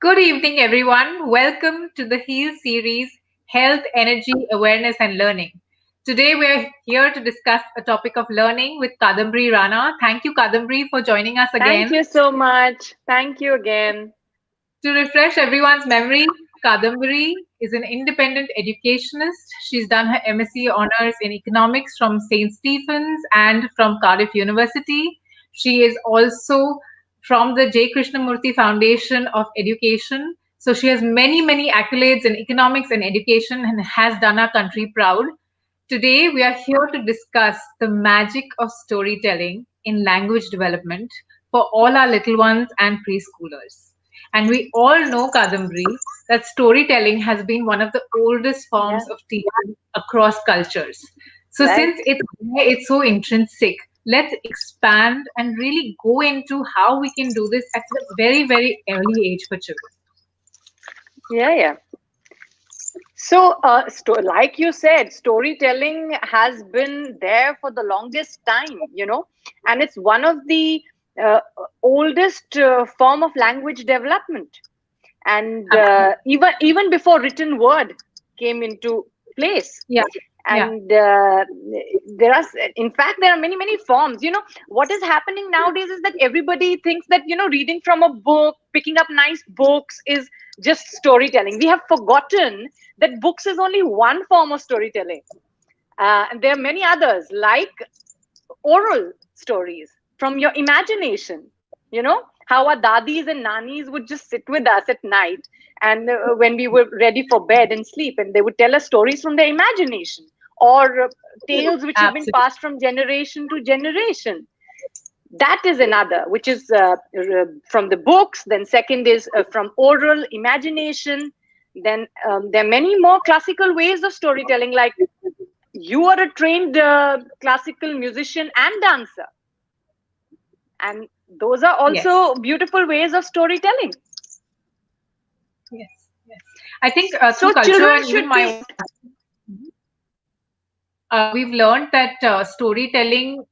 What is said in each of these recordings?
Good evening, everyone. Welcome to the HEAL series, Health, Energy, Awareness and Learning. Today, we're here to discuss a topic of learning with Kadambari Rana. Thank you, Kadambari, for joining us Thank again. you so much. Thank you again. To refresh everyone's memory, Kadambari is an independent educationist. She's done her MSc Honours in Economics from St. Stephen's and from Cardiff University. She is also from the J. Krishnamurti Foundation of Education. So she has many accolades in economics and education and has done our country proud. Today, we are here to discuss the magic of storytelling in language development for all our little ones and preschoolers. And we all know, Kadambari, that storytelling has been one of the oldest forms Yeah, of teaching across cultures. So, right. since it's so intrinsic, let's expand and really go into how we can do this at a very early age for children. Yeah. So, like you said, storytelling has been there for the longest time, and it's one of the uh, oldest form of language development. And Absolutely. even before written word came into place. Yeah. Yeah. And in fact, there are many forms. What is happening nowadays is that everybody thinks that reading from a book, picking up nice books is just storytelling. We have forgotten that books is only one form of storytelling, and there are many others like oral stories from your imagination. How our dadis and nanis would just sit with us at night, and when we were ready for bed and sleep, and they would tell us stories from their imagination, or tales which have been Absolutely. passed from generation to generation. That is another, which is from the books. Then second is from oral imagination. Then there are many more classical ways of storytelling, like you are a trained classical musician and dancer, and those are Yes. also beautiful ways of storytelling. Yes. Yes. I think through So culture children and even should my be. own, we've learned that storytelling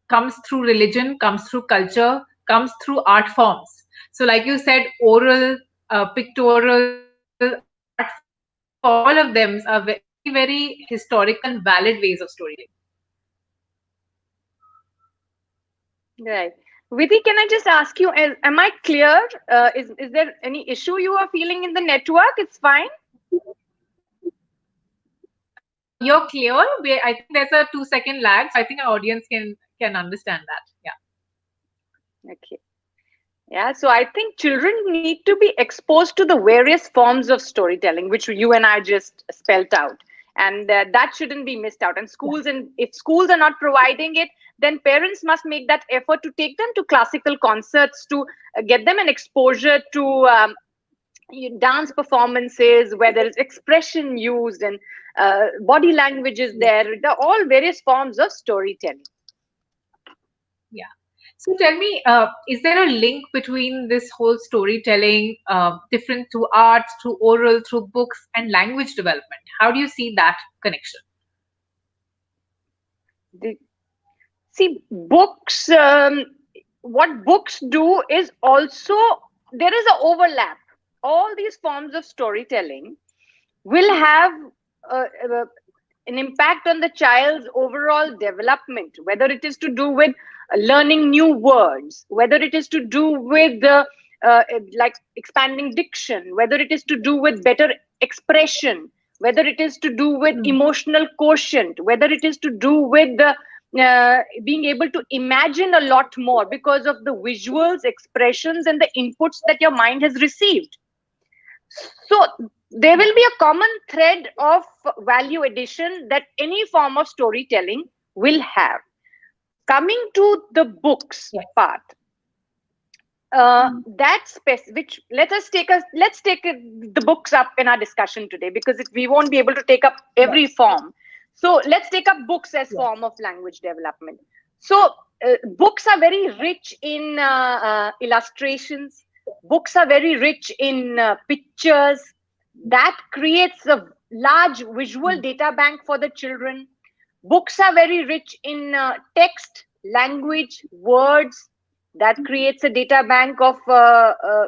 comes through religion, comes through culture, comes through art forms. So, like you said, oral, pictorial, art forms, all of them are very historical and valid ways of storytelling. Right. Vidhi, can I just ask you, am I clear? Is there any issue you are feeling in the network? It's fine. You're clear. I think there's a 2 second lag, so I think our audience can understand that. Yeah. Okay. Yeah, so I think children need to be exposed to the various forms of storytelling, which you and I just spelt out. And that shouldn't be missed out. And if schools are not providing it, then parents must make that effort to take them to classical concerts, to get them an exposure to dance performances, where there is expression used and body language is there. They're all various forms of storytelling. Yeah. So tell me, is there a link between this whole storytelling, different through arts, through oral, through books, and language development? How do you see that connection? The, See, books, what books do is also, there is an overlap. All these forms of storytelling will have uh, an impact on the child's overall development, whether it is to do with learning new words, whether it is to do with like expanding diction, whether it is to do with better expression, whether it is to do with Hmm. emotional quotient, whether it is to do with being able to imagine a lot more because of the visuals, expressions, and the inputs that your mind has received. So there Yeah. will be a common thread of value addition that any form of storytelling will have. Coming to the books Yes. part, Hmm. which let's take the books up in our discussion today, because we won't be able to take up Yes. every form. So let's take up books as Yes. form of language development. So books are very rich in illustrations. Books are very rich in pictures. That creates a large visual Hmm. data bank for the children. Books are very rich in text, language, words. That creates a data bank of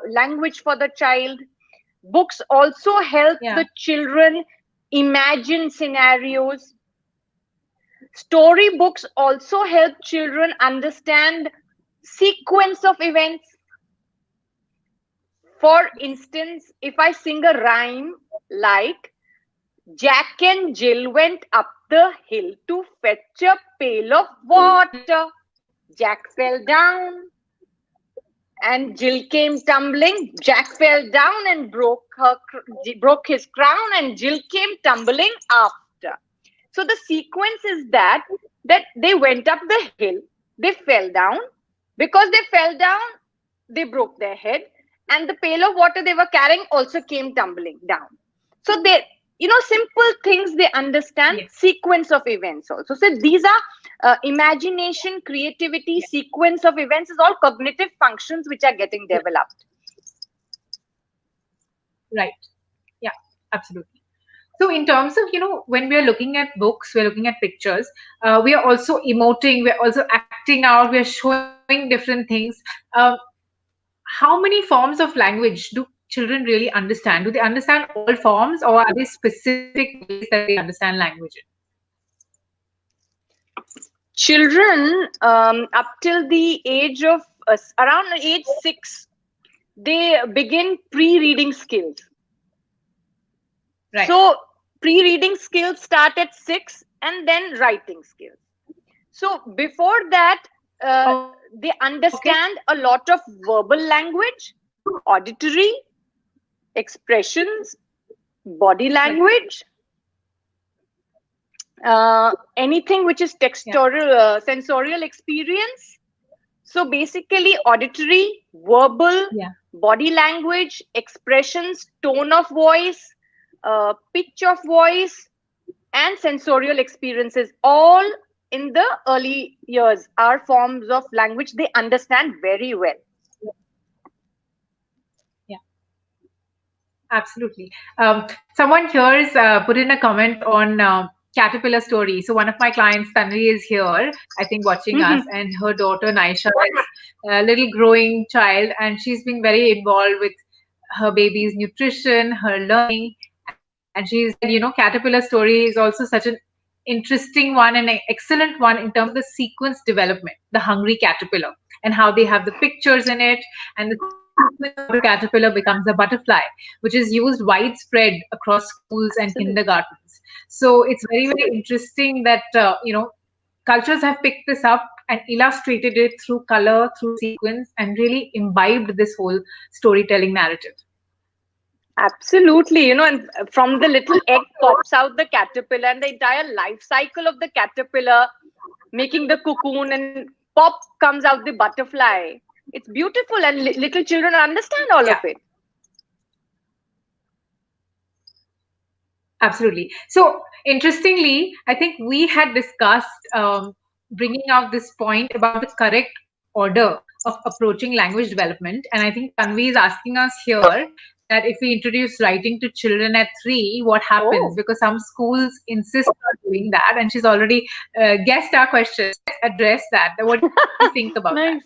language for the child. Books also help the children imagine scenarios. Storybooks also help children understand sequence of events. For instance, if I sing a rhyme like Jack and Jill went up the hill to fetch a pail of water. Jack fell down and Jill came tumbling. Jack fell down and broke his crown, and Jill came tumbling after. So the sequence is that they went up the hill, they fell down. Because they fell down, they broke their head, and the pail of water they were carrying also came tumbling down. So they, simple things they understand. Sequence of events also. So these are imagination, creativity, sequence of events is all cognitive functions which are getting developed. Right. Yeah, absolutely. So in terms of, when we are looking at books, we're looking at pictures, we are also emoting, we're also acting out, we're showing different things. How many forms of language do children really understand? Do they understand all forms, or are there specific ways that they understand language in? Children, up till the age of around age 6, they begin pre-reading skills. Right. So pre-reading skills start at 6, and then writing skills. So before that, they understand a lot of verbal language, auditory, expressions, body language, anything which is textorial, sensorial experience. So basically auditory, verbal, body language, expressions, tone of voice, pitch of voice, and sensorial experiences, all in the early years are forms of language they understand very well. Yeah, absolutely. Someone here is put in a comment on caterpillar story. So one of my clients, 𝗛cie is here, I think, watching us, and her daughter Naisha is a little growing child, and she's been very involved with her baby's nutrition, her learning, and she's said, caterpillar story is also such an interesting one and an excellent one in terms of the sequence development, the hungry caterpillar, and how they have the pictures in it, and the caterpillar becomes a butterfly, which is used widespread across schools and kindergartens. So it's very, very interesting that cultures have picked this up and illustrated it through color, through sequence, and really imbibed this whole storytelling narrative. Absolutely, and from the little egg pops out the caterpillar, and the entire life cycle of the caterpillar, making the cocoon, and pop comes out the butterfly. It's beautiful, and little children understand all of it. Absolutely. So interestingly, I think we had discussed bringing out this point about the correct order of approaching language development. And I think 𝗛cie is asking us here that if we introduce writing to children at 3, what happens? Because some schools insist on doing that. And she's already guessed our questions. Let's address that. What do you think about that?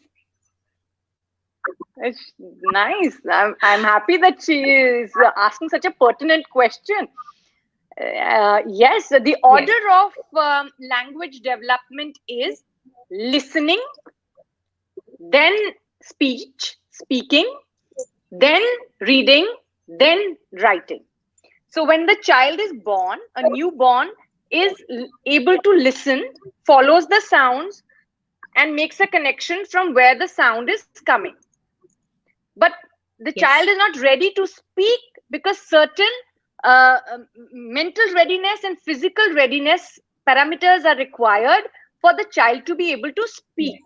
It's nice. I'm happy that she is asking such a pertinent question. Yes, the order of language development is listening, then speaking, then reading, then writing. So when the child is born, a newborn is able to listen, follows the sounds, and makes a connection from where the sound is coming. But the child is not ready to speak because certain mental readiness and physical readiness parameters are required for the child to be able to speak.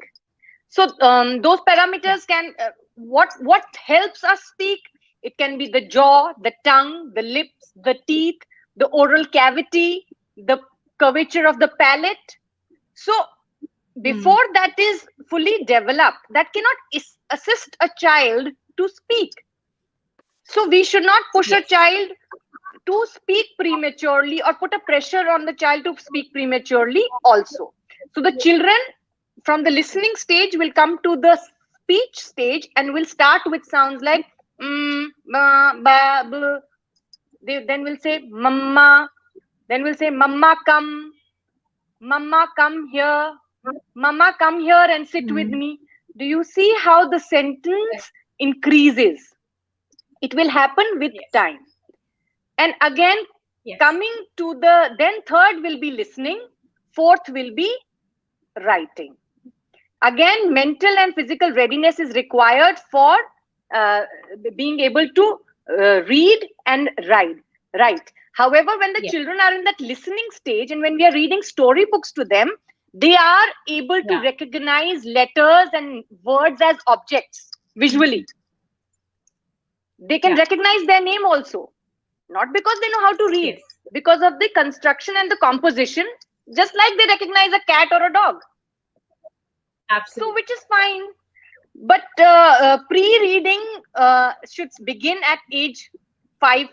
So those parameters can, what helps us speak? It can be the jaw, the tongue, the lips, the teeth, the oral cavity, the curvature of the palate. So before that is fully developed, that cannot assist a child to speak. So we should not push a child to speak prematurely or put a pressure on the child to speak prematurely also. So the children from the listening stage will come to the speech stage and will start with sounds like ba, ba, bl. Then we'll say mama. Then we'll say mama come here. Mama come here and sit with me. Do you see how the sentence increases? It will happen with time. And again, coming to the, then third will be listening, fourth will be writing. Again, mental and physical readiness is required for being able to read and write. However, when the children are in that listening stage and when we are reading storybooks to them, they are able to recognize letters and words as objects visually. They can recognize their name also. Not because they know how to read, because of the construction and the composition, just like they recognize a cat or a dog. Absolutely. So, which is fine. But pre-reading should begin at age 5+.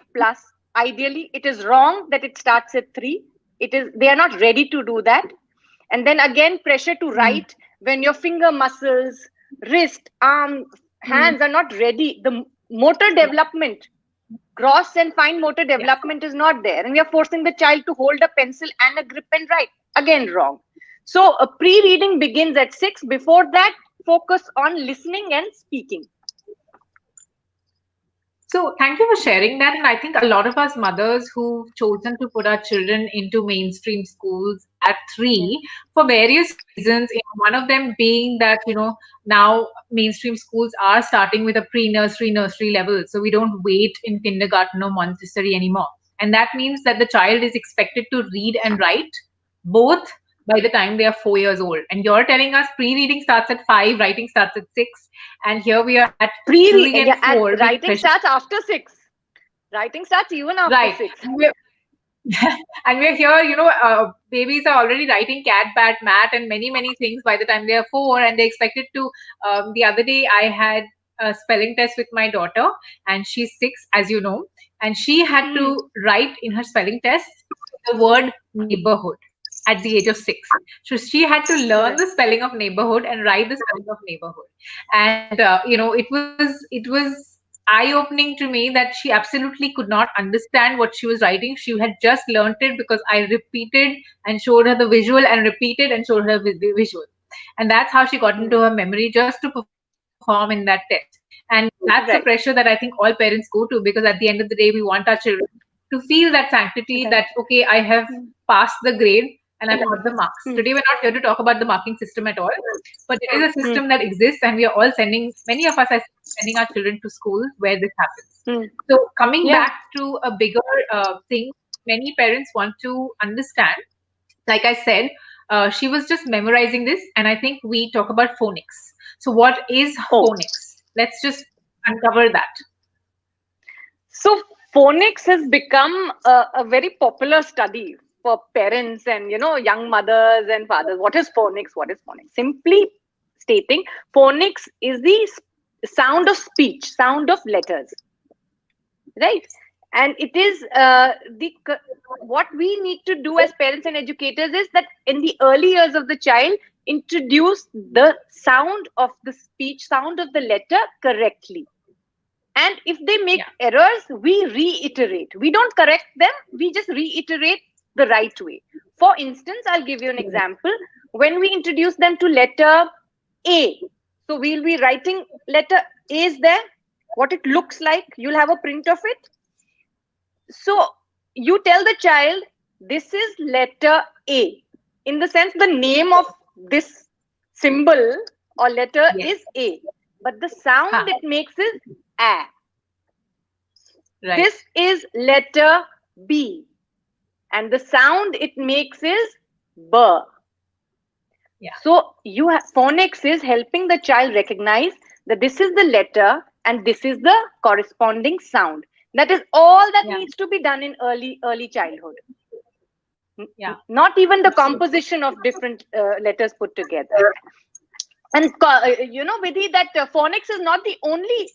Ideally, it is wrong that it starts at 3. They are not ready to do that. And then again, pressure to write when your finger muscles, wrist, arm, hands are not ready. The motor development, gross and fine motor development is not there. And we are forcing the child to hold a pencil and a grip and write. Again, wrong. So pre-reading begins at 6. Before that, focus on listening and speaking. So thank you for sharing that. And I think a lot of us mothers who've chosen to put our children into mainstream schools at 3 for various reasons, one of them being that, now mainstream schools are starting with a nursery level. So we don't wait in kindergarten or Montessori anymore. And that means that the child is expected to read and write both by the time they are 4 years old. And you're telling us pre-reading starts at 5, writing starts at 6. And here we are at 3 and 4. Writing starts after 6. Writing starts even after 6. And we're here, babies are already writing cat, bat, mat, and many, many things by the time they are 4. And they expected to, the other day I had a spelling test with my daughter, and she's 6, as you know. And she had to write in her spelling test the word neighborhood at the age of 6. So she had to learn the spelling of neighborhood and write the spelling of neighborhood. And, it was eye-opening to me that she absolutely could not understand what she was writing. She had just learned it because I repeated and showed her the visual and repeated and showed her the visual. And that's how she got into her memory, just to perform in that test. And that's the pressure that I think all parents go to, because at the end of the day, we want our children to feel that sanctity that, okay, I have passed the grade and I've got the marks. Today, we're not here to talk about the marking system at all, but it is a system that exists, and we are all many of us are sending our children to school where this happens. So coming back to a bigger thing, many parents want to understand, like I said, she was just memorizing this, and I think we talk about phonics. So what is phonics? Let's just uncover that. So phonics has become a very popular study for parents and young mothers and fathers. What is phonics? What is phonics? Simply stating, phonics is the sound of speech, sound of letters, right? And it is what we need to do as parents and educators is that in the early years of the child, introduce the sound of the speech, sound of the letter correctly. And if they make errors, we reiterate. We don't correct them, we just reiterate the right way. For instance, I'll give you an example. When we introduce them to letter A, so we'll be writing letter A is there, what it looks like, you'll have a print of it. So you tell the child, this is letter A. In the sense, the name of this symbol or letter is A, but the sound it makes is A. This is letter B, and the sound it makes is B. So phonics is helping the child recognize that this is the letter and this is the corresponding sound. That is all that needs to be done in early childhood. Not even the composition of different letters put together. And Vidhi, that phonics is not the only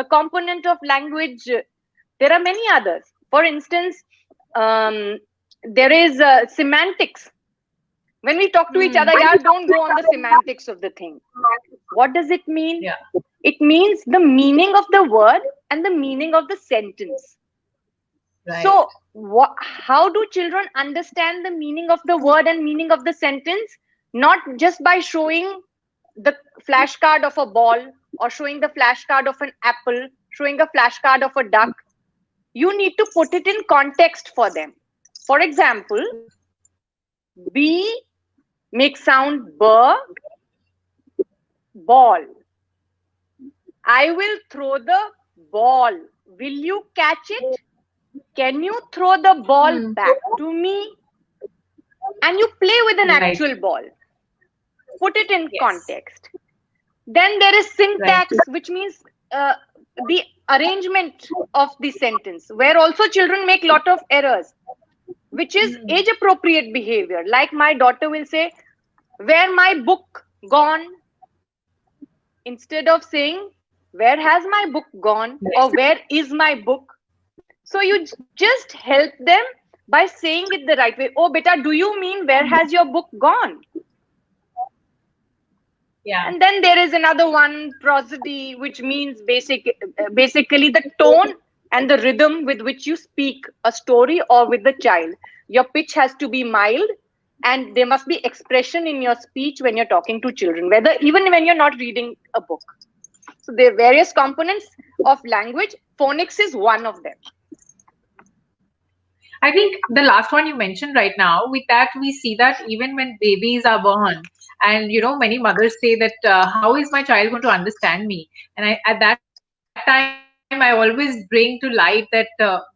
component of language. There are many others. For instance, there is semantics. When we talk to each other, yeah, don't go on the semantics of the thing. What does it mean? Yeah. It means the meaning of the word and the meaning of the sentence. Right. So how do children understand the meaning of the word and meaning of the sentence? Not just by showing the flashcard of a ball or showing the flashcard of an apple, showing a flashcard of a duck. You need to put it in context for them. For example, B makes sound b, ball. I will throw the ball. Will you catch it? Can you throw the ball back to me? And you play with an actual ball. Put it in context. Then there is syntax, which means the arrangement of the sentence, where also children make lot of errors, which is age appropriate behavior. Like my daughter will say, where my book gone? Instead of saying, where has my book gone? Or where is my book? So you just help them by saying it the right way. Oh, beta, do you mean where has your book gone? Yeah. And then there is another one, prosody, which means basically the tone and the rhythm with which you speak a story or with the child. Your pitch has to be mild, and there must be expression in your speech when you're talking to children, even when you're not reading a book. So there are various components of language. Phonics is one of them. I think the last one you mentioned right now, with that we see that even when babies are born, and many mothers say that how is my child going to understand me? And at that time I always bring to light that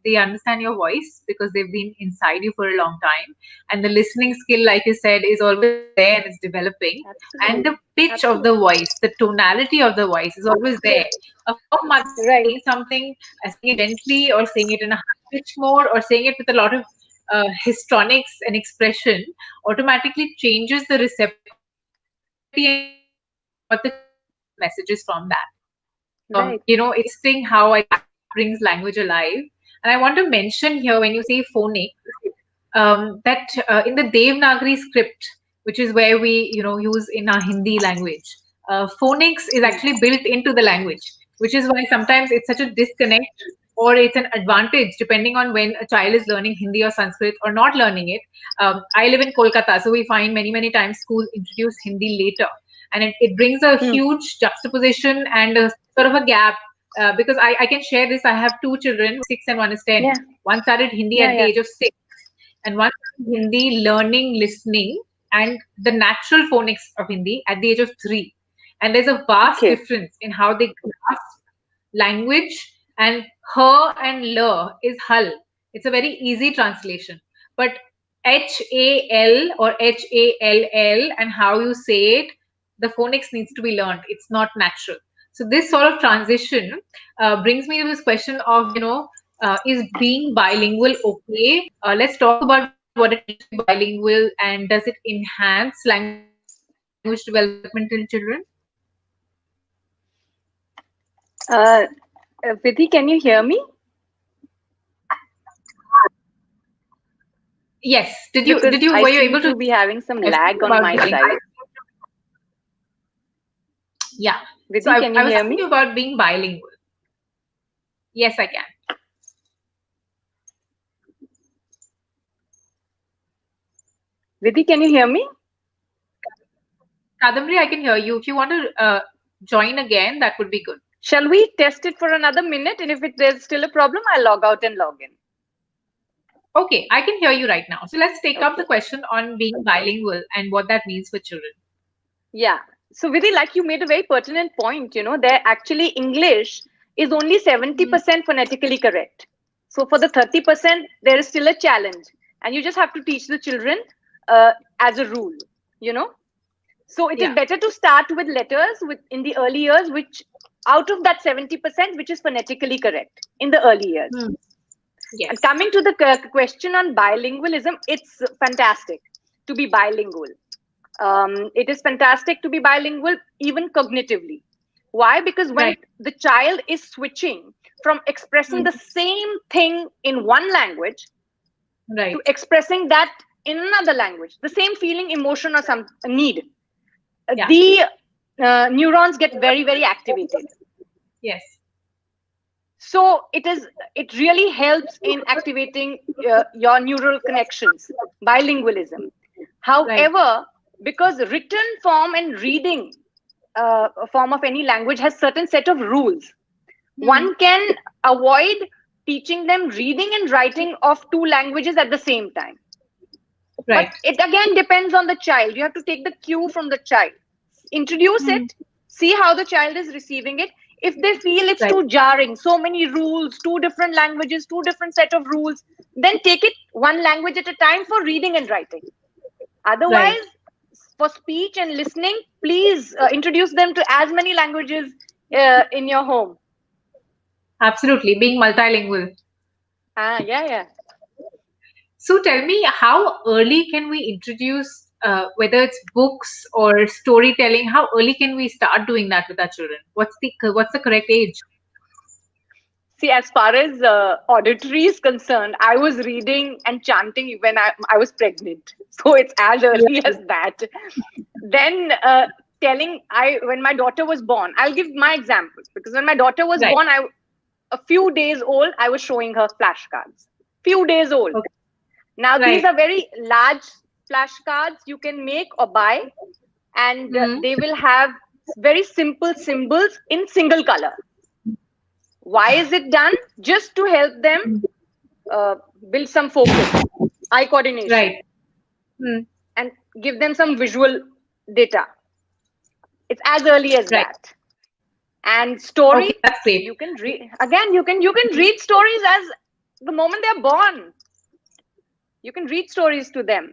they understand your voice because they've been inside you for a long time, and the listening skill, like you said, is always there and it's developing. Absolutely. And the pitch of the voice, the tonality of the voice is always there. A firm mother saying something, saying it gently or saying it in a high pitch mode or saying it with a lot of histrionics and expression automatically changes the receptivity and what the messages from that. It's interesting how I think that brings language alive. And I want to mention here, when you say phonics, that in the Devanagari script, which is where we use in our Hindi language, phonics is actually built into the language, which is why sometimes it's such a disconnect, or it's an advantage depending on when a child is learning Hindi or Sanskrit or not learning it. I live in Kolkata, so we find many times schools introduce Hindi later, and it brings a huge juxtaposition and a sort of a gap. Because I can share this. I have two children, 6 and one is 10. Yeah. One started Hindi at the age of 6, and one started Hindi learning, listening, and the natural phonics of Hindi at the age of 3. And there's a vast difference in how they grasp language. And her and l is hull. It's a very easy translation. But HAL or HALL and how you say it, the phonics needs to be learned. It's not natural. So this sort of transition brings me to this question of, is being bilingual okay? Let's talk about what it means to be bilingual, and does it enhance language development in children? Vidhi, can you hear me? Yes. Were you able to be having some lag on my side? Yeah. Vidhi, so can you I was hear asking me? you about being bilingual. Yes, I can. Vidhi, can you hear me? Kadambari, I can hear you. If you want to join again, that would be good. Shall we test it for another minute? And if there's still a problem, I'll log out and log in. Okay, I can hear you right now. So let's take up the question on being bilingual and what that means for children. Yeah. So Vidhi, like you made a very pertinent point, there actually English is only 70% phonetically correct. So for the 30%, there is still a challenge. And you just have to teach the children as a rule, So it is better to start with letters in the early years, which out of that 70%, which is phonetically correct in the early years. Yes. And coming to the question on bilingualism, it's fantastic to be bilingual. It is fantastic to be bilingual, even cognitively. Why? Because when the child is switching from expressing the same thing in one language to expressing that in another language, the same feeling, emotion, or some need, Yeah. the neurons get very, very activated. Yes. So it really helps in activating your neural connections, bilingualism. However, because written form and reading form of any language has certain set of rules, one can avoid teaching them reading and writing of two languages at the same time. Right. But it again depends on the child. You have to take the cue from the child, introduce it, see how the child is receiving it. If they feel it's too jarring, so many rules, two different languages, two different set of rules, then take it one language at a time for reading and writing. Otherwise, for speech and listening, please introduce them to as many languages in your home. Absolutely, being multilingual. Yeah. So tell me, how early can we introduce, whether it's books or storytelling, how early can we start doing that with our children? What's the correct age? See, as far as auditory is concerned, I was reading and chanting when I was pregnant. So it's as early as that. Then when my daughter was born, I'll give my example, because when my daughter was born, a few days old, I was showing her flashcards. Few days old. Okay. Now, these are very large flashcards you can make or buy, and they will have very simple symbols in single color. Why is it done? Just to help them build some focus, eye coordination, and give them some visual data. It's as early as that. And story, okay, that's great. You can read again. You can read stories as the moment they're born. You can read stories to them.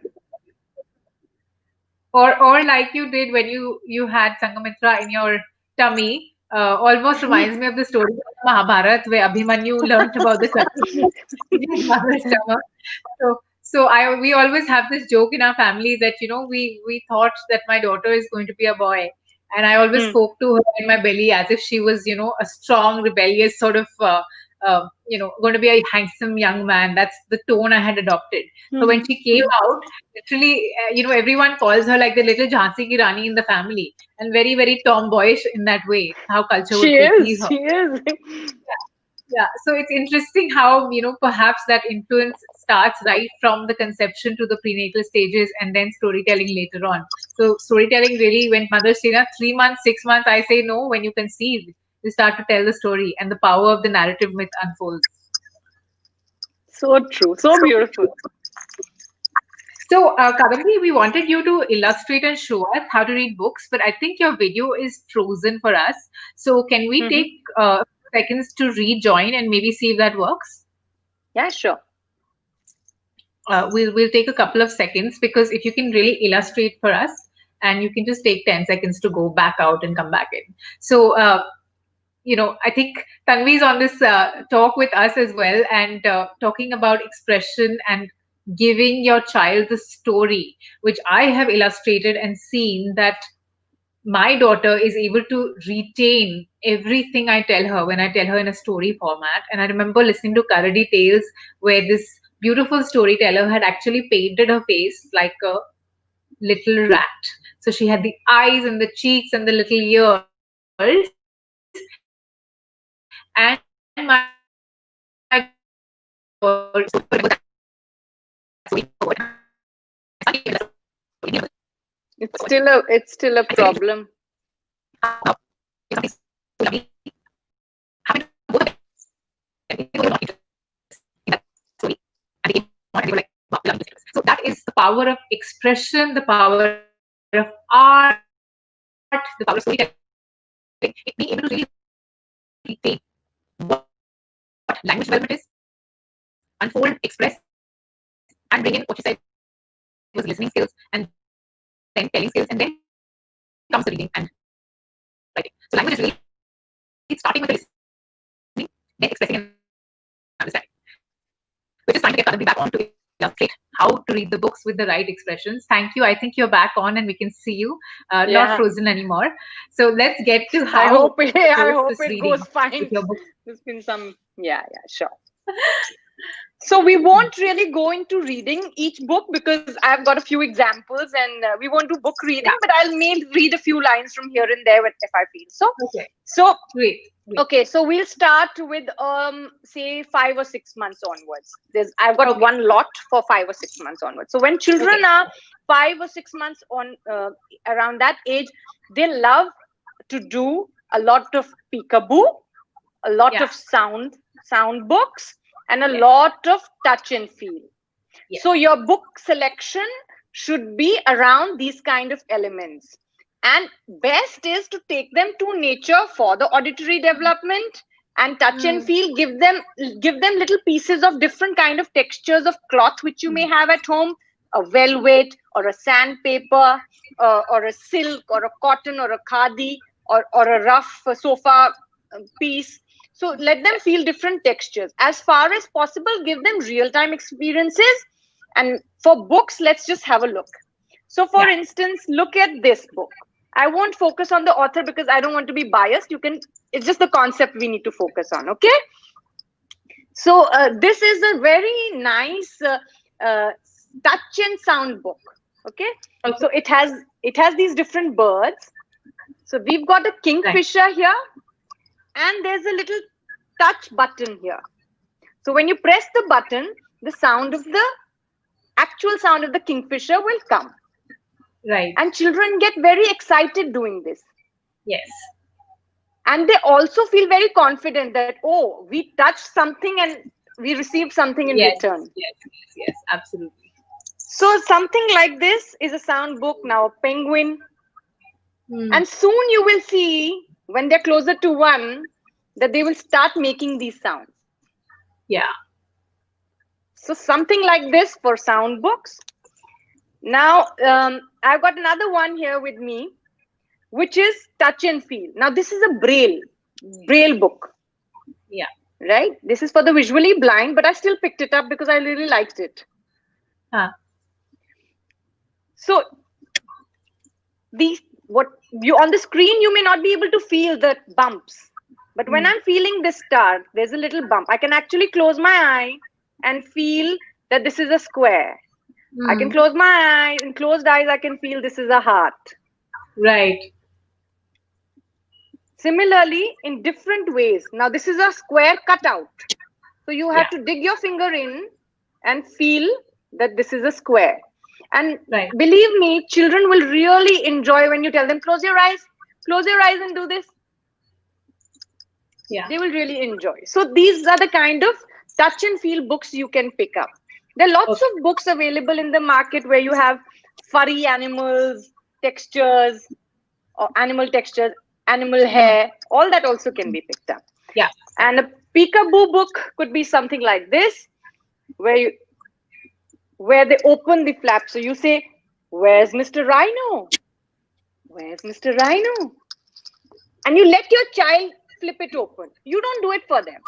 Or like you did when you had Sangamitra in your tummy. Almost reminds me of the story of Mahabharata, where Abhimanyu learned about the Shakti in his mother's stomach. So we always have this joke in our family that we thought that my daughter is going to be a boy, and I always spoke to her in my belly as if she was a strong, rebellious sort of going to be a handsome young man. That's the tone I had adopted. So when she came out, literally, everyone calls her like the little 𝗛cie ki Rani in the family, and very, very tomboyish in that way. How culture would perceive her. She is. Yeah, so it's interesting how perhaps that influence starts right from the conception to the prenatal stages, and then storytelling later on. So storytelling really, when mothers say 3 months, 6 months, I say no. When you conceive, you start to tell the story, and the power of the narrative myth unfolds. So true, so beautiful. So, Kadambari, we wanted you to illustrate and show us how to read books, but I think your video is frozen for us. So, can we take seconds to rejoin and maybe see if that works? Yeah, sure. We'll take a couple of seconds, because if you can really illustrate for us, and you can just take 10 seconds to go back out and come back in. So, I think Tanvi is on this talk with us as well, and talking about expression and giving your child the story, which I have illustrated and seen that my daughter is able to retain everything I tell her when I tell her in a story format. And I remember listening to Karadi Tales, where this beautiful storyteller had actually painted her face like a little rat. So she had the eyes and the cheeks and the little ears. And my It's still a problem. So that is the power of expression, the power of art, the power of storytelling. Being able to really retain what language development is, unfold, express, and bring in what you said was listening skills, and then telling skills, and then comes the reading and writing. So language is really starting with the listening, then expressing and understanding. We're just trying to get Kadambari back on to illustrate how to read the books with the right expressions. Thank you. I think you're back on and we can see you, not frozen anymore. So let's get to how I hope it goes fine. with your book. There's been some, sure. So we won't really go into reading each book because I've got a few examples, and we won't do book reading, Yeah. but I'll read a few lines from here and there if I feel so. Okay. So Great. Great. okay, so we'll start with say 5 or 6 months onwards. I've got one lot for 5 or 6 months onwards. So when children are 5 or 6 months on around that age, they love to do a lot of peekaboo, a lot of sound books, and a lot of touch and feel. Yes. So your book selection should be around these kind of elements. And best is to take them to nature for the auditory development, and touch and feel. Give them little pieces of different kind of textures of cloth which you may have at home, a velvet or a sandpaper, or a silk or a cotton or a khadi, or a rough sofa piece. So let them feel different textures. As far as possible, give them real-time experiences. And for books, let's just have a look. So for instance, look at this book. I won't focus on the author because I don't want to be biased. It's just the concept we need to focus on, okay? So this is a very nice touch and sound book, okay? So it has these different birds. So we've got a kingfisher here, and there's a little touch button here. So when you press the button, the actual sound of the kingfisher will come. Right. And children get very excited doing this. Yes. And they also feel very confident that, oh, we touched something and we received something in return. Yes, absolutely. So something like this is a sound book. Now a penguin. And soon you will see, when they're closer to one, that they will start making these sounds. Yeah. So something like this for sound books. Now, I've got another one here with me, which is touch and feel. Now, this is a braille book. Yeah. Right? This is for the visually blind, but I still picked it up because I really liked it. So, on the screen, you may not be able to feel the bumps. But when I'm feeling this star, there's a little bump. I can actually close my eye and feel that this is a square. I can close my eye. In closed eyes, I can feel this is a heart. Right. Similarly, in different ways. Now, this is a square cutout. So you have to dig your finger in and feel that this is a square. And believe me, children will really enjoy when you tell them, close your eyes and do this. Yeah. They will really enjoy. So these are the kind of touch and feel books you can pick up. There are lots of books available in the market where you have furry animals, textures, or animal textures, animal hair, all that also can be picked up. Yeah. And a peekaboo book could be something like this, where they open the flap. So you say, where's Mr. Rhino? Where's Mr. Rhino? And you let your child flip it open. You don't do it for them.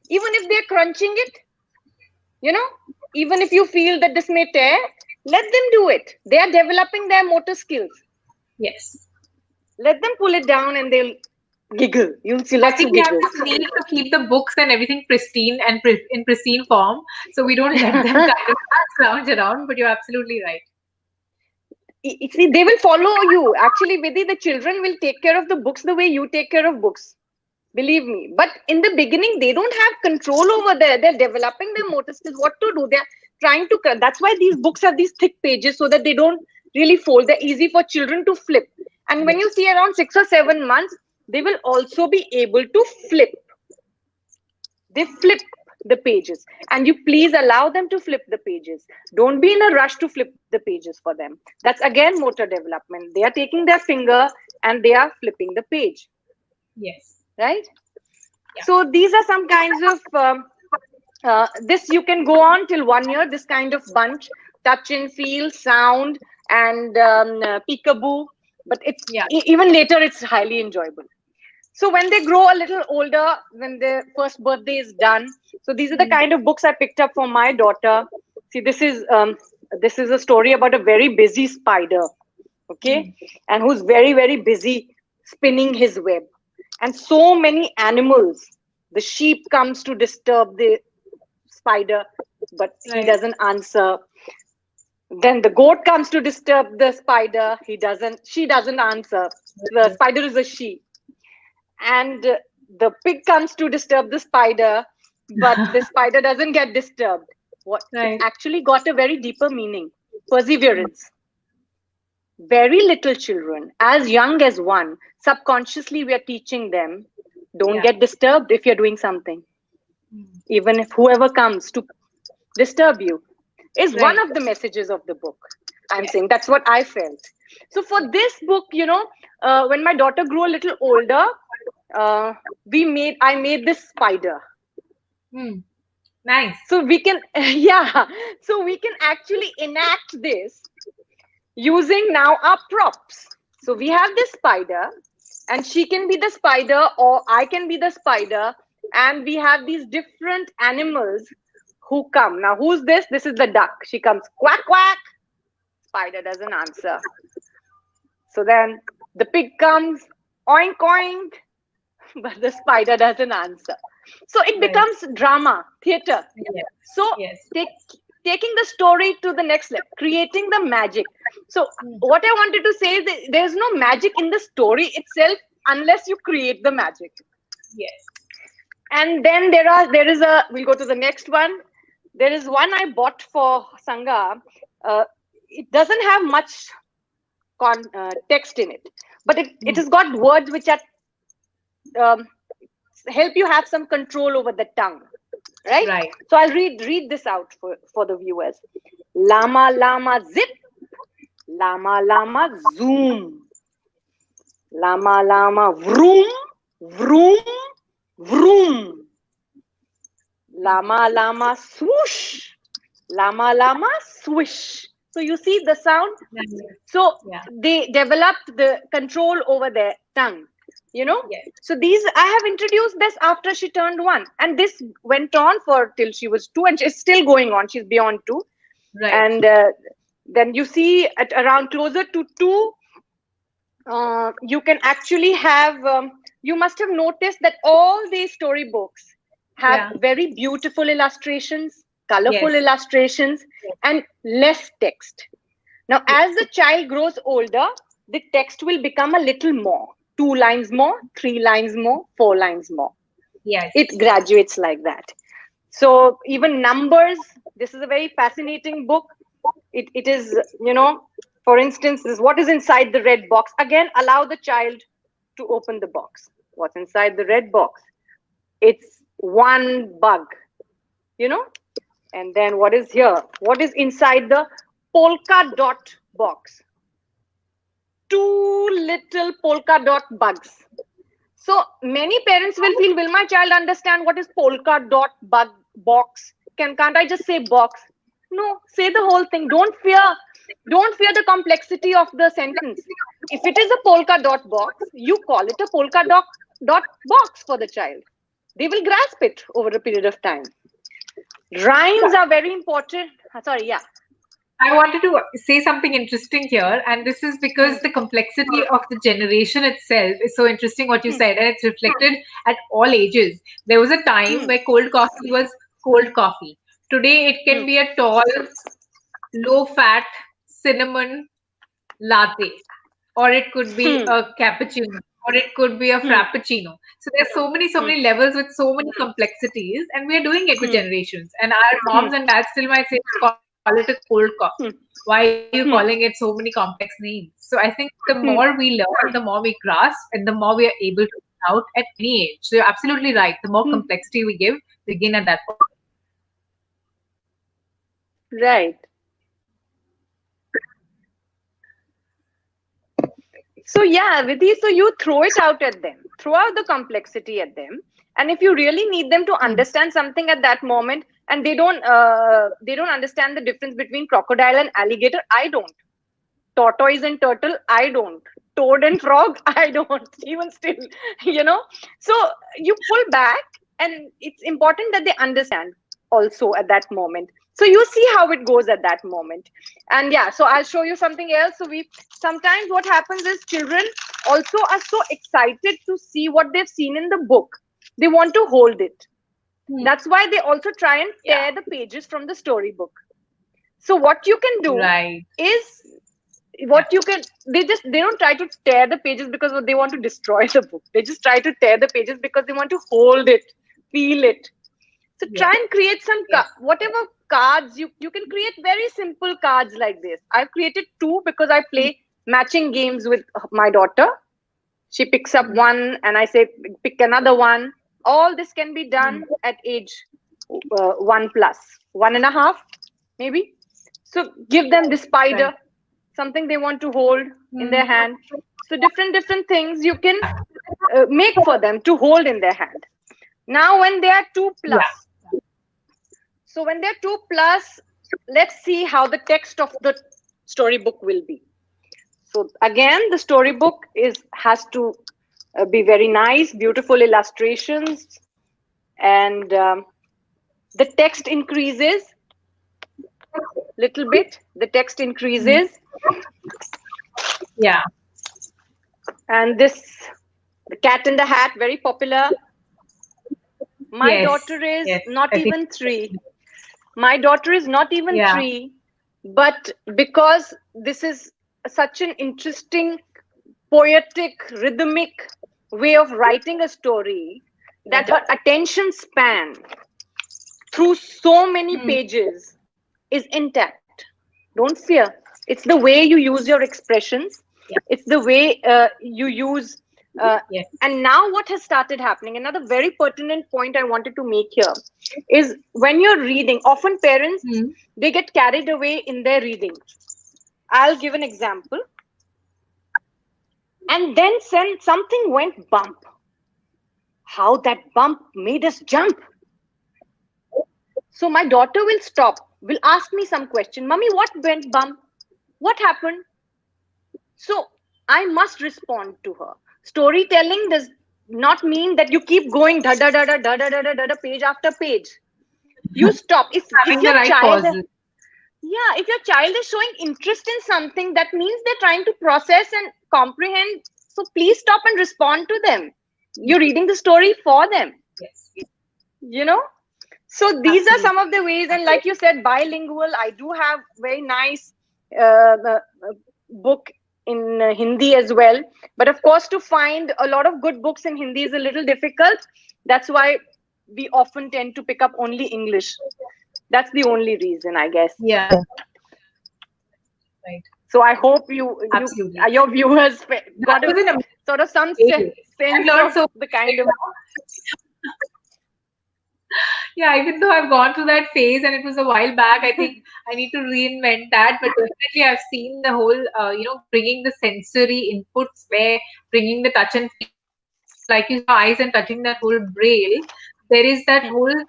Even if they're crunching it, even if you feel that this may tear, let them do it. They are developing their motor skills. Yes. Let them pull it down and they'll giggle. You'll see lots of giggles. I think we have to need to keep the books and everything pristine and in pristine form, so we don't let them kind of scrounge around. But you're absolutely right. See, they will follow you. Actually, Vidhi, the children will take care of the books the way you take care of books. Believe me. But in the beginning, they don't have control over there. They're developing their motor skills, what to do. They're trying to. That's why these books have these thick pages so that they don't really fold. They're easy for children to flip. And when you see around 6 or 7 months, they will also be able to flip. They flip the pages, and you please allow them to flip the pages. Don't be in a rush to flip the pages for them. That's again motor development. They are taking their finger and they are flipping the page. Yes. Right? Yeah. So these are some kinds of this you can go on till 1 year, this kind of bunch, touch and feel, sound, and peekaboo. But it's even later, it's highly enjoyable. So when they grow a little older, when their first birthday is done, so these are the kind of books I picked up for my daughter. See, this is a story about a very busy spider, okay, and who's very, very busy spinning his web. And so many animals, the sheep comes to disturb the spider, but he doesn't answer. Then the goat comes to disturb the spider. She doesn't answer. The spider is a she. And the pig comes to disturb the spider, but the spider doesn't get disturbed. It actually got a very deeper meaning. Perseverance. Very little children, as young as 1, subconsciously we are teaching them, don't get disturbed if you're doing something. Even if whoever comes to disturb you, is one of the messages of the book. I'm saying that's what I felt. So for this book, when my daughter grew a little older, I made this spider. Nice. So we can, so we can actually enact this using now our props. So we have this spider, and she can be the spider, or I can be the spider, and we have these different animals who come. Now, who's this? This is the duck. She comes, quack, quack. Spider doesn't answer. So then the pig comes, oink, oink, but the spider doesn't answer. So it becomes drama, theater. So taking the story to the next level, creating the magic. So what I wanted to say is that there's no magic in the story itself unless you create the magic. And then we'll go to the next one. There is one I bought for Sangha. It doesn't have much text in it, but it has got words which are help you have some control over the tongue, right? So I'll read this out for the viewers. Llama, llama, zip. Llama, llama, zoom. Llama, llama, vroom, vroom, vroom. Llama, llama, swoosh. Llama, llama, swish. So you see the sound. So they developed the control over their tongue. So these, I have introduced this after she turned 1, and this went on till she was 2, and it's still going on. She's beyond 2, and then you see at around closer to 2, you can actually have. You must have noticed that all these storybooks have very beautiful illustrations, colorful illustrations, and less text. Now, as the child grows older, the text will become a little more. 2 lines more, 3 lines more, 4 lines more. It graduates like that. So even numbers, this is a very fascinating book. It is, for instance, this, what is inside the red box? Again, allow the child to open the box. What's inside the red box? It's 1 bug, and then what is here? What is inside the polka dot box? 2 little polka dot bugs. So many parents will feel, will my child understand what is polka dot bug box? Can't I just say box? No, say the whole thing. Don't fear the complexity of the sentence. If it is a polka dot box, you call it a polka dot box for the child. They will grasp it over a period of time. Rhymes are very important. Sorry, I wanted to say something interesting here, and this is because the complexity of the generation itself is so interesting what you said, and it's reflected at all ages. There was a time where cold coffee was cold coffee. Today, it can be a tall, low-fat cinnamon latte, or it could be a cappuccino, or it could be a frappuccino. So there's so many levels with so many complexities, and we are doing it with generations. And our moms and dads still might say, call it a cold coffee. Why are you calling it so many complex names? So I think the more we learn, the more we grasp, and the more we are able to out at any age. So you're absolutely right. The more complexity we give, begin at that point. Right. So Vidhi, so you throw it out at them, throw out the complexity at them, and if you really need them to understand something at that moment, and they don't understand the difference between crocodile and alligator, I don't. Tortoise and turtle, I don't. Toad and frog, I don't. Even still, So you pull back, and it's important that they understand also at that moment. So you see how it goes at that moment. And so I'll show you something else. So sometimes what happens is children also are so excited to see what they've seen in the book. They want to hold it. That's why they also try and tear the pages from the storybook. So what you can do is they don't try to tear the pages because they want to destroy the book. They just try to tear the pages because they want to hold it, feel it. So try and create some whatever cards you can create. Very simple cards like this. I've created 2 because I play matching games with my daughter. She picks up one and I say pick another one. All this can be done at age 1+, 1.5 maybe. So give them the spider, something they want to hold in their hand. So different things you can make for them to hold in their hand. Now when they are 2+, so when they're 2+, let's see how the text of the storybook will be. So again, the storybook has to be very nice, beautiful illustrations, and the text increases little bit. The text increases. Yeah. And this, the Cat in the Hat, very popular. My daughter is not even 3. My daughter is not even 3, but because this is such an interesting, poetic, rhythmic way of writing a story, that her attention span through so many pages is intact. Don't fear. It's the way you use your expressions. It's the way you use. And now what has started happening, another very pertinent point I wanted to make here, is when you're reading, often parents, they get carried away in their reading. I'll give an example. And then something went bump. How that bump made us jump. So my daughter will stop, will ask me some question. Mummy, what went bump? What happened? So I must respond to her. Storytelling does not mean that you keep going da da da da da da da da page after page. You stop. If your child, if your child is showing interest in something, that means they're trying to process and comprehend. So please stop and respond to them. You're reading the story for them. You know. So these are some of the ways, and like you said, bilingual. I do have very nice book in Hindi as well. But of course, to find a lot of good books in Hindi is a little difficult. That's why we often tend to pick up only English. That's the only reason, I guess. Yeah. Right. So I hope your viewers got sort of some sense of the kind of... Yeah, even though I've gone through that phase and it was a while back, I think I need to reinvent that. But definitely I've seen the whole, bringing the sensory inputs, where bringing the touch and feel, like you saw eyes and touching that whole braille. There is that whole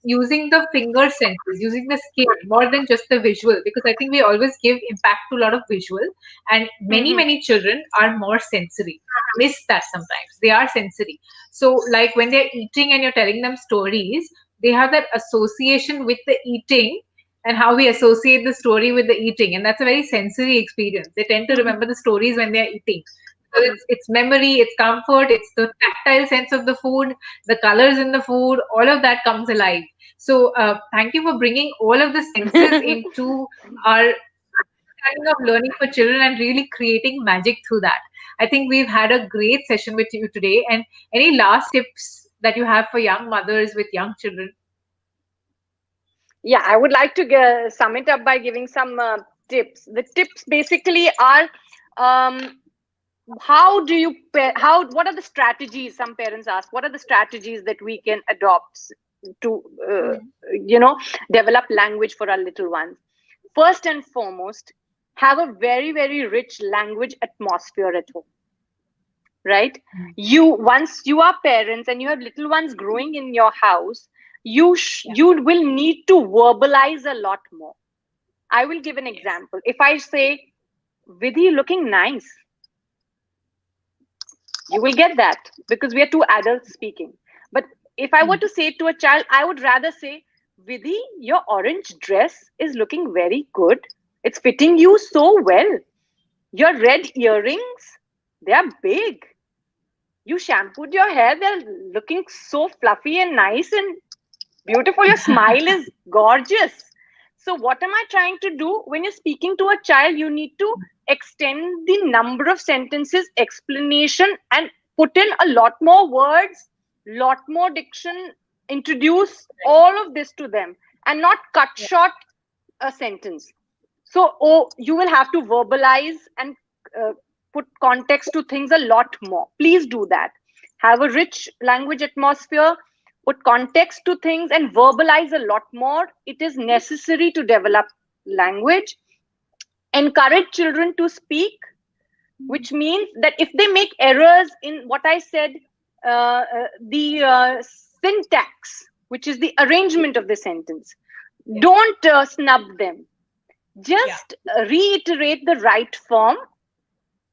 using the finger senses, using the skin more than just the visual, because I think we always give impact to a lot of visual, and many children are more sensory. Miss that sometimes. They are sensory. So like when they're eating and you're telling them stories, they have that association with the eating and how we associate the story with the eating. And that's a very sensory experience. They tend to remember the stories when they're eating. So it's memory, it's comfort, it's the tactile sense of the food, the colors in the food, all of that comes alive. So thank you for bringing all of the senses into our kind of learning for children and really creating magic through that. I think we've had a great session with you today. And any last tips that you have for young mothers with young children? Yeah, I would like to sum it up by giving some tips. The tips basically are, what are the strategies? Some parents ask, what are the strategies that we can adopt to, develop language for our little ones? First and foremost, have a very, very rich language atmosphere at home. Right? Once you are parents and you have little ones growing in your house, you will need to verbalize a lot more. I will give an example. If I say, Vidhi, looking nice, you will get that because we are two adults speaking. But if I were to say it to a child, I would rather say, Vidhi, your orange dress is looking very good. It's fitting you so well. Your red earrings, they are big. You shampooed your hair, they're looking so fluffy and nice, and Beautiful. Your smile is gorgeous. So, what am I trying to do? When you're speaking to a child, you need to extend the number of sentences, explanation, and put in a lot more words, lot more diction, introduce all of this to them, and not cut Yeah. short a sentence. So, you will have to verbalize and uh, put context to things a lot more. Please do that. Have a rich language atmosphere, put context to things, and verbalize a lot more. It is necessary to develop language. Encourage children to speak, which means that if they make errors in what I said, the syntax, which is the arrangement of the sentence, Yeah. don't snub them. Yeah. Just reiterate the right form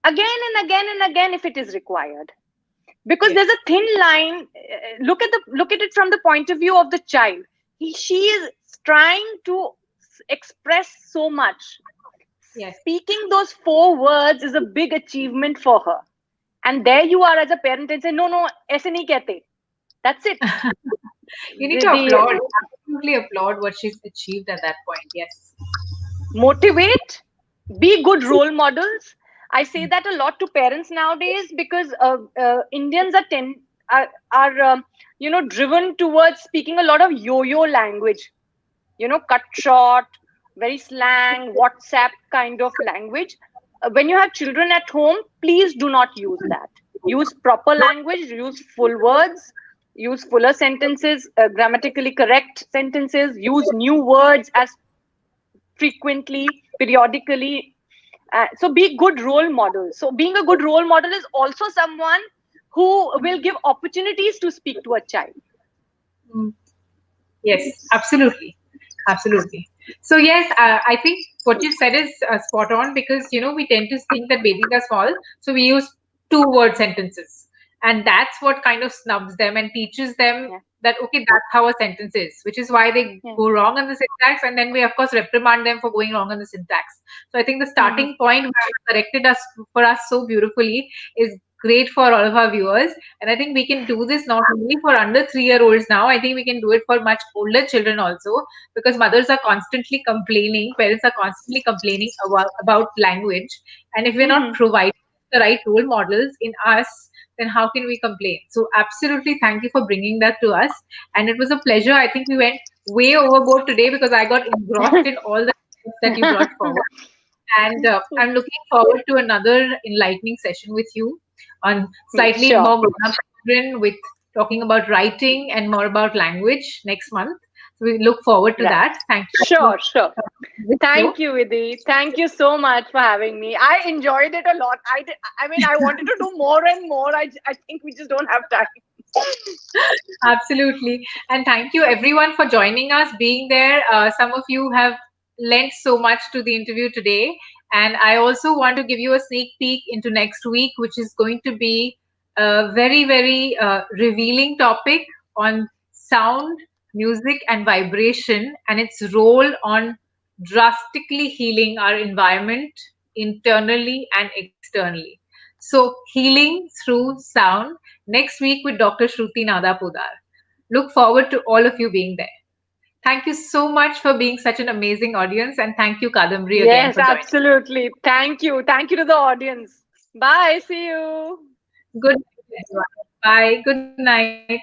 again and again and again if it is required, because Yes. there's a thin line. Look at it from the point of view of the child. She is trying to express so much. Yes. Speaking those 4 words is a big achievement for her, and there you are as a parent and say, no, aise nahi kehte. That's it. You need the, to the applaud, absolutely applaud what she's achieved at that point. Yes. Motivate, be good role models. I say that a lot to parents nowadays, because Indians are driven towards speaking a lot of yo-yo language, cut short, very slang, WhatsApp kind of language. When you have children at home, please do not use that. Use proper language, use full words, use fuller sentences, grammatically correct sentences, use new words as frequently, periodically. So be good role models. So being a good role model is also someone who will give opportunities to speak to a child. Mm. Yes, absolutely. Absolutely. So yes, I think what you said is spot on, because we tend to think that babies are small, so we use two-word sentences, and that's what kind of snubs them and teaches them Yeah, that okay, that's how a sentence is, which is why they yeah. go wrong on the syntax, and then we of course reprimand them for going wrong on the syntax. So I think the Hmm. starting point where you corrected us for us so beautifully is great for all of our viewers. And I think we can do this not only for under 3 year olds now, I think we can do it for much older children also, because mothers are constantly complaining, parents are constantly complaining about language. And if we're not Hmm. providing the right role models in us, then how can we complain? So, absolutely, thank you for bringing that to us. And it was a pleasure. I think we went way overboard today because I got engrossed in all the things that you brought forward. And I'm looking forward to another enlightening session with you on slightly Sure, more grown up children, with talking about writing and more about language next month. So we look forward to right. that. Thank you. Sure, sure. With you. Thank you, Vidhi. Thank you so much for having me. I enjoyed it a lot. I mean, I wanted to do more and more. I think we just don't have time. Absolutely. And thank you everyone for joining us, being there. Some of you have lent so much to the interview today. And I also want to give you a sneak peek into next week, which is going to be a very, very revealing topic on sound, music, and vibration, and its role on drastically healing our environment internally and externally. So, healing through sound next week with Dr. Shruti Nadapudar. Look forward to all of you being there. Thank you so much for being such an amazing audience, and thank you, Kadambari, again Yes, for joining. absolutely. Thank you. Thank you to the audience. Bye. See you. Good night, everyone. Bye. Good night.